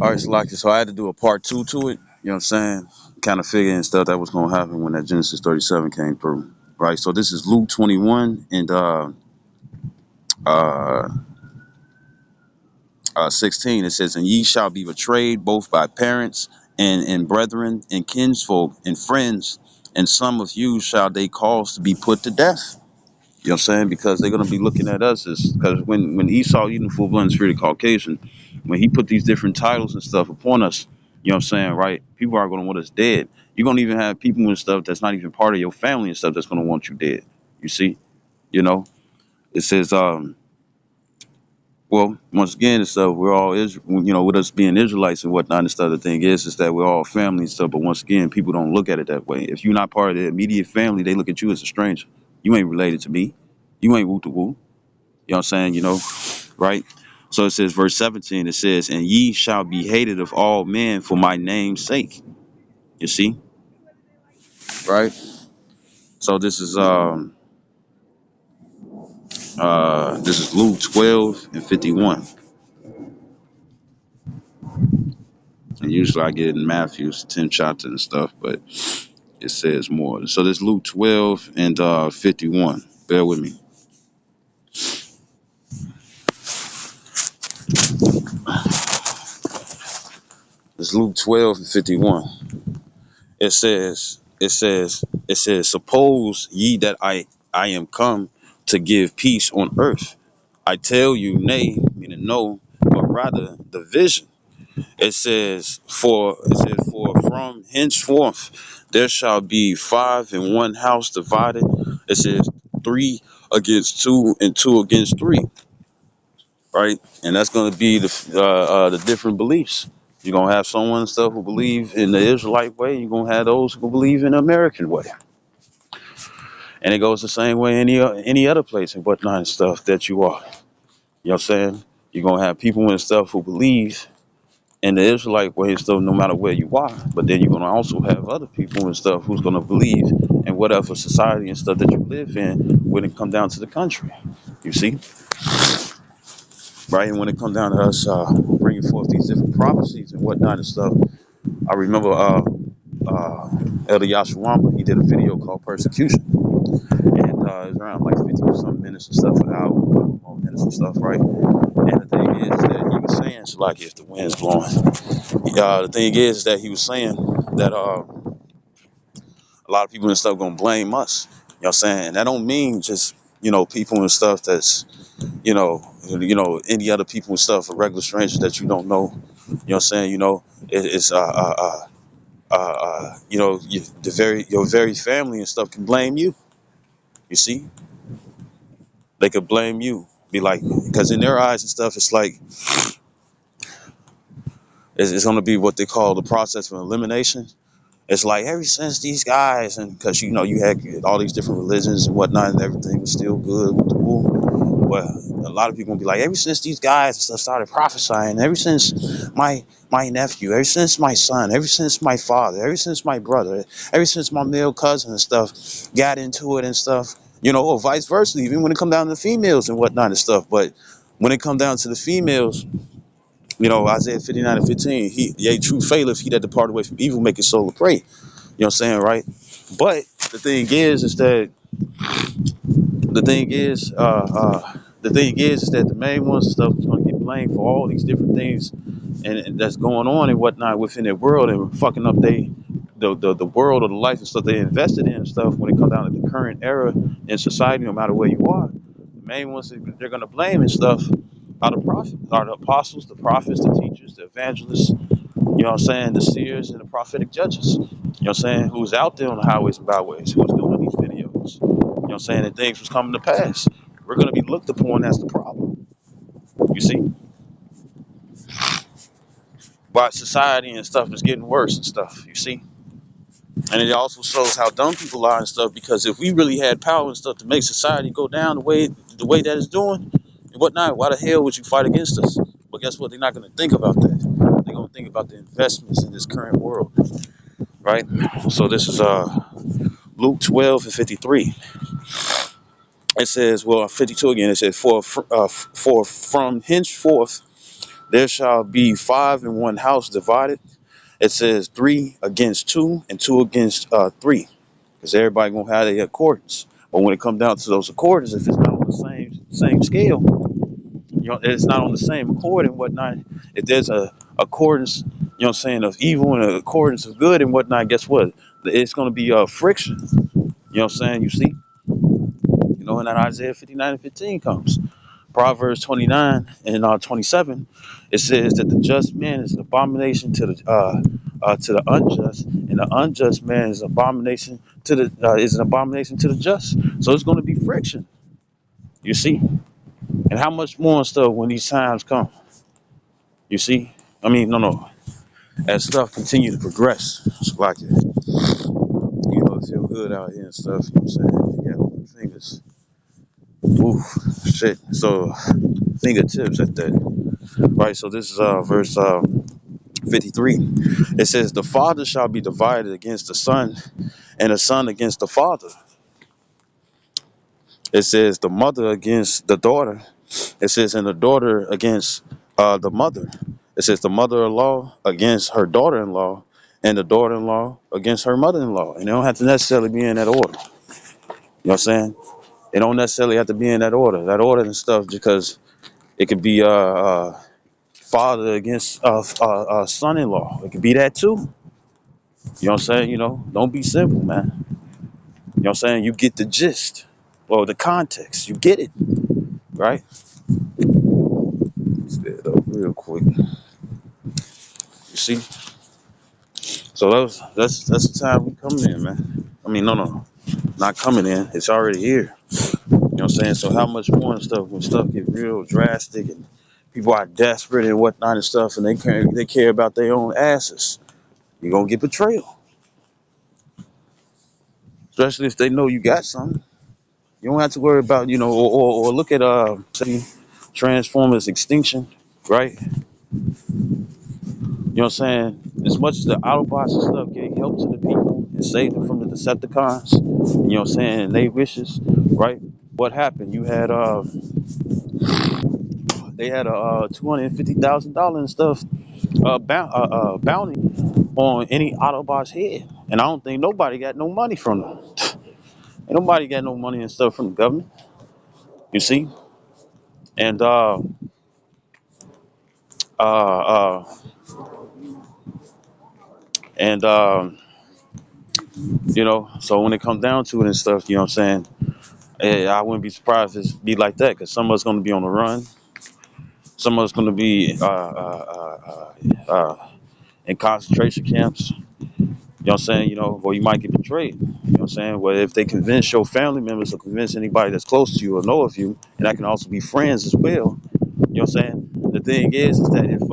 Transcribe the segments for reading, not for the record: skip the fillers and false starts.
All right, Salaki. So I had to do a part 2 to it. You know what I'm saying? Kind of figuring stuff that was going to happen when that Genesis 37 came through. Right. So this is Luke 21 and uh, 16. It says, "And ye shall be betrayed both by parents and brethren and kinsfolk and friends, and some of you shall they cause to be put to death." You know what I'm saying? Because they're going to be looking at us as, because when Esau, even full blood spirit Caucasian, when he put these different titles and stuff upon us, you know what I'm saying, right? People are going to want us dead. You're going to even have people and stuff that's not even part of your family and stuff that's going to want you dead. You see? You know? It says, well, once again, and stuff, we're all, with us being Israelites and whatnot and stuff, the thing is that we're all family and stuff. But once again, people don't look at it that way. If you're not part of the immediate family, they look at you as a stranger. You ain't related to me. You ain't woo to woo. You know what I'm saying? Right? So it says, verse 17, it says, "And ye shall be hated of all men for my name's sake." You see? Right? So this is Luke 12 and 51. And usually I get it in Matthew's 10 chapter and stuff, but it says more. So this Luke 12 and 51. Bear with me. It's Luke 12 and 51. It says, "Suppose ye that I am come to give peace on earth. I tell you, nay, meaning no, but rather the vision." For from henceforth there shall be five in one house divided. It says three against two and two against three, right? And that's going to be the different beliefs. You're gonna have someone and stuff who believe in the Israelite way. You're gonna have those who believe in the American way, and it goes the same way any other place and whatnot and stuff that you are. You know what I'm saying? You're gonna have people and stuff who believe in the Israelite way and stuff, no matter where you are. But then you're gonna also have other people and stuff who's gonna believe in whatever society and stuff that you live in when it comes down to the country. You see, right? And when it comes down to us bringing forth these different prophecies and whatnot and stuff, I remember Elder Yashawamba, he did a video called Persecution. And it was around like 50 or something minutes and stuff, an hour, a couple more minutes and stuff, right? And the thing is that he was saying, so like if the wind's blowing, the thing is that he was saying that a lot of people and stuff gonna blame us. You know what I'm saying? And that don't mean just, people and stuff that's, any other people and stuff, or regular strangers that you don't know. You know what I'm saying? It's your very family and stuff can blame you. You see, they could blame you. Be like, because in their eyes and stuff, it's like it's going to be what they call the process of elimination. It's like ever since these guys, and because you had all these different religions and whatnot, and everything was still good with the woo. Well, a lot of people will be like, ever since these guys and stuff started prophesying, ever since my nephew, ever since my son, ever since my father, ever since my brother, ever since my male cousin and stuff got into it and stuff, or vice versa, even when it come down to the females and whatnot and stuff. But when it come down to the females, Isaiah 59 and 15, yea, true faileth, he that depart away from evil, make his soul a prey. You know what I'm saying, right? But the thing is that the thing is, is that the main ones and stuff is going to get blamed for all these different things and that's going on and whatnot within their world and fucking up the world or the life and stuff they invested in and stuff when it comes down to the current era in society, no matter where you are. The main ones that they're going to blame and stuff are the apostles, the prophets, the teachers, the evangelists, you know what I'm saying, the seers and the prophetic judges. You know what I'm saying? Who's out there on the highways and byways, who's doing these videos. You know what I'm saying? And things was coming to pass. We're going to be looked upon as the problem. You see? But society and stuff is getting worse and stuff. You see? And it also shows how dumb people are and stuff, because if we really had power and stuff to make society go down the way that it's doing and whatnot, why the hell would you fight against us? But guess what? They're not going to think about that. They're going to think about the investments in this current world. Right? So this is Luke 12 and 53. It says, well, 52 again, it says, for from henceforth There shall be 5 in one house divided. It says 3 against 2 and 2 against 3, because everybody gonna have their accordance. But when it comes down to those accordance, if it's not on the same scale, it's not on the same accord and whatnot. If there's a accordance, of evil and a accordance of good and whatnot, guess what? It's gonna be friction. You see, and that Isaiah 59:15 comes. Proverbs 29 and 27, it says that the just man is an abomination to the unjust, and the unjust man is an abomination to the just. So it's going to be friction, you see. And how much more and stuff when these times come, you see. I mean, no, as stuff continue to progress, it's like it feel good out here and stuff. You know what I'm saying? Yeah, open fingers. Oof, shit. So fingertips at that. Right. So this is verse 53. It says, the father shall be divided against the son, and the son against the father. It says, the mother against the daughter. It says, and the daughter against the mother. It says, the mother-in-law against her daughter-in-law, and the daughter-in-law against her mother-in-law. And they don't have to necessarily be in that order. You know what I'm saying? They don't necessarily have to be in that order. That order and stuff, because it could be father against son-in-law. It could be that too. You know what I'm saying? Don't be simple, man. You know what I'm saying? You get the gist or the context. You get it, right? Spit it up real quick. You see? So that's the time we coming in, man. I mean, no, not coming in. It's already here. You know what I'm saying? So how much more and stuff when stuff get real drastic and people are desperate and whatnot and stuff, and they care about their own asses. You're gonna get betrayal, especially if they know you got something. You don't have to worry about, or look at say Transformers Extinction, right? You know what I'm saying? As much as the Autobots and stuff gave help to the people and saved them from the Decepticons, you know what I'm saying, and they wishes, right? What happened? You had they had a $250,000 and stuff bounty on any Autobot's head, and I don't think nobody got no money from them. Ain't nobody got no money and stuff from the government, you see, and uh, uh, and so when it comes down to it and stuff, you know what I'm saying, I wouldn't be surprised if it be like that, because some of us going to be on the run, some of us going to be in concentration camps. You know what I'm saying? Or you might get betrayed. You know what I'm saying? Well, if they convince your family members or convince anybody that's close to you or know of you, and that can also be friends as well. You know what I'm saying? The thing is that if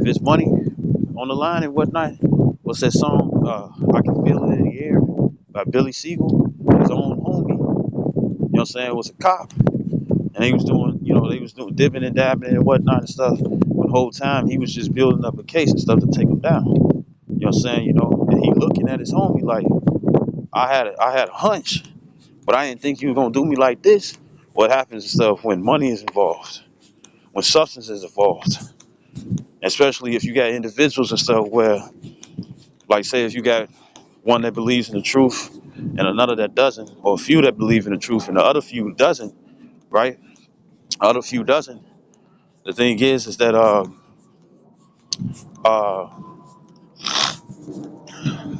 it's money on the line and whatnot, what's that song? I Can Feel It in the Air by Billy Siegel, his own homie. You know what I'm saying? Was a cop, and they was doing dipping and dabbing and whatnot and stuff. The whole time he was just building up a case and stuff to take him down. You know what I'm saying? And he looking at his homie like, I had a hunch, but I didn't think you were gonna do me like this. What happens and stuff when money is involved, when substance is involved, especially if you got individuals and stuff where, like, say if you got one that believes in the truth and another that doesn't, or a few that believe in the truth and the other few doesn't, right? Other few doesn't. The thing is that uh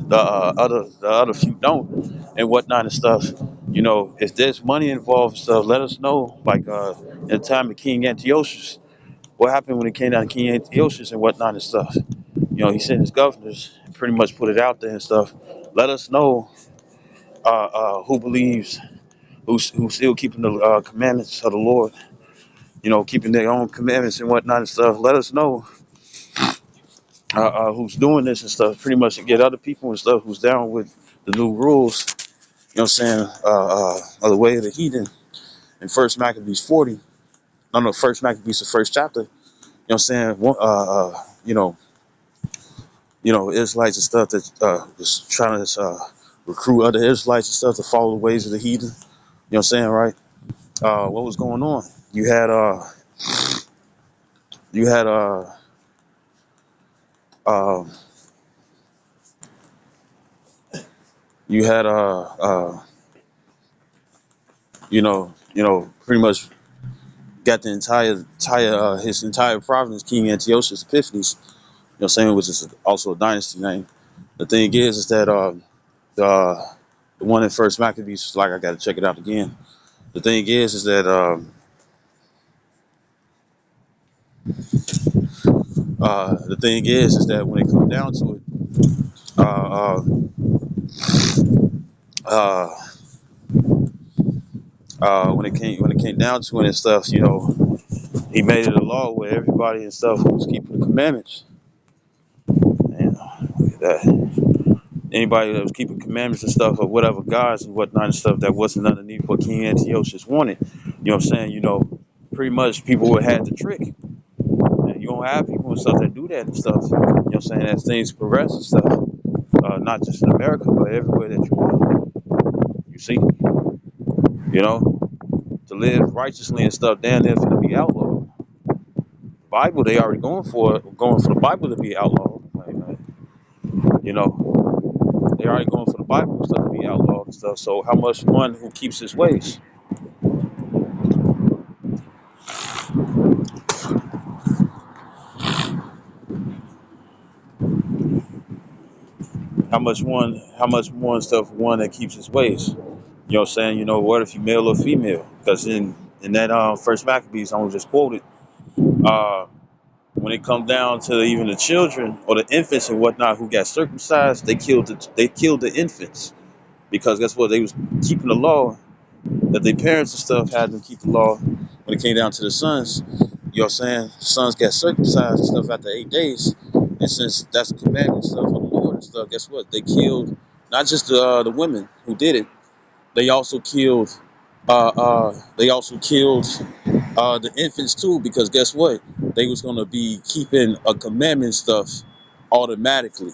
the other few don't and whatnot and stuff. If there's money involved and stuff, let us know. Like in the time of King Antiochus, what happened when it came down to King Antiochus and whatnot and stuff. He sent his governors, pretty much put it out there and stuff. Let us know who believes, who's still keeping the commandments of the Lord. Keeping their own commandments and whatnot and stuff. Let us know who's doing this and stuff. Pretty much to get other people and stuff who's down with the new rules. You know what I'm saying? Of the way of the heathen in First Maccabees 40. No, First Maccabees, the first chapter. You know what I'm saying? Israelites and stuff that was trying to recruit other Israelites and stuff to follow the ways of the heathen. You know what I'm saying, right? What was going on? You had you had uh you had pretty much got the entire his entire province, King Antiochus Epiphanes, saying, which is also a dynasty name. The thing is that the the one in First Maccabees, like I got to check it out again. The thing is that when it comes down to it, uh, uh, when it came down to it and stuff, he made it a law where everybody and stuff who was keeping the commandments. And look at that. Anybody that was keeping commandments and stuff, or whatever gods and whatnot and stuff that wasn't underneath what King Antiochus wanted, what I'm saying, pretty much people would have the trick. And you don't have people and stuff that do that and stuff. What I'm saying, as things progress and stuff, not just in America, but everywhere that you are. You see, to live righteously and stuff, down there for to be outlawed. Bible, they already going for the Bible to be outlawed. Like, they already going for the Bible and stuff to be outlawed and stuff. So how much one who keeps his ways? How much more stuff one that keeps his ways? What I'm saying? What if you male or female? Because in that First Maccabees I was just quoted, uh, when it comes down to even the children or the infants and whatnot who got circumcised, they killed the infants, because guess what? They was keeping the law that their parents and stuff had them keep the law. When it came down to the sons, what I'm saying? Sons got circumcised and stuff after 8 days. And since that's a commandment and stuff of the Lord and stuff, guess what? They killed not just the women who did it. They also killed the infants too, because guess what? They was gonna be keeping a commandment stuff automatically.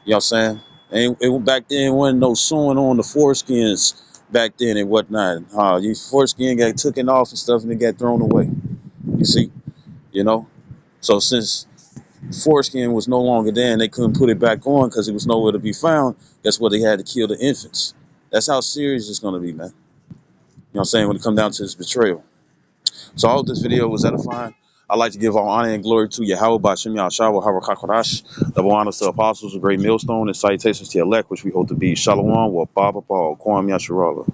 You know what I'm saying? And back then wasn't no sewing on the foreskins back then and whatnot. Your foreskin got taken off and stuff and it got thrown away. You see? You know? So since foreskin was no longer there and they couldn't put it back on because it was nowhere to be found, guess what? They had to kill the infants. That's how serious it's gonna be, man. You know what I'm saying? When it comes down to this betrayal. So I hope this video was edifying. I'd like to give all honor and glory to Yahweh Bashim Yahshua Harakakarash, double honors to apostles, a great millstone, and salutations to elect, which we hope to be. Shalom, wa Baba Kwam Yasharala.